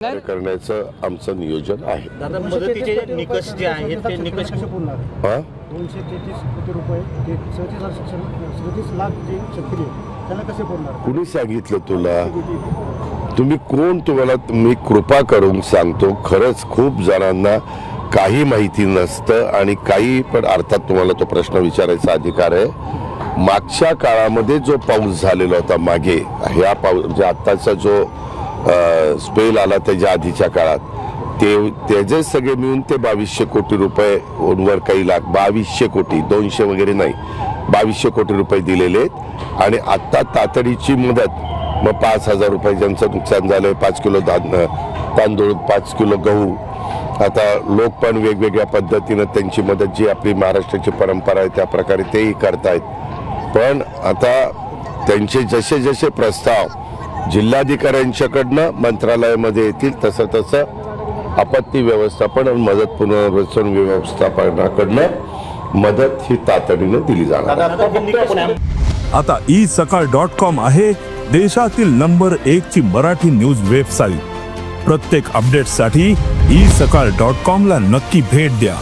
करण्याचं आमचं नियोजन आहे. दादा, मदतीचे निकष जे आहेत ते निकष कसे पूर्ण आहे? हा 233 कोटी रुपये ते 37 लाख जे शेतकरी आहेत त्यांना कसे पूर्ण कुणी सांगितलं तुला? तुम्ही कोण? मी कृपा करून सांगतो, खरंच खूप जणांना काही माहिती नसतं आणि काही पण अर्थात तुम्हाला तो प्रश्न विचारायचा अधिकार आहे. मागच्या काळामध्ये जो पाऊस झालेला होता मागे, ह्या पाऊस म्हणजे आत्ताचा जो स्पेल आला त्याच्या आधीच्या काळात त्याचे सगळे मिळून ते 2200 कोटी रुपये वर काही लाख 2200 कोटी 200 वगैरे नाही 2200 कोटी रुपये दिलेले आहेत. आणि आत्ता तातडीची मदत मग 5000 रुपये ज्यांचं नुकसान झालंय, 5 किलो तांदूळ 5 किलो गहू. आता लोक पण वेगवेगळ्या पद्धतीनं त्यांची मदत जी आपली महाराष्ट्राची परंपरा आहे त्या प्रकारे तेही करतायत. पण आता त्यांचे जसे जसे प्रस्ताव जिल्हाधिकाऱ्यांच्याकडनं मंत्रालयामध्ये येतील तसं तसं आपत्ती व्यवस्थापन आणि मदत पुनर्वसन व्यवस्थापनाकडनं मदत ही तातडीनं दिली जाणार. आता isakal.com आहे देशातील नंबर 1 ची मराठी न्यूज वेबसाईट. प्रत्येक अपडेटसाठी isakal.com ला नक्की भेट द्या.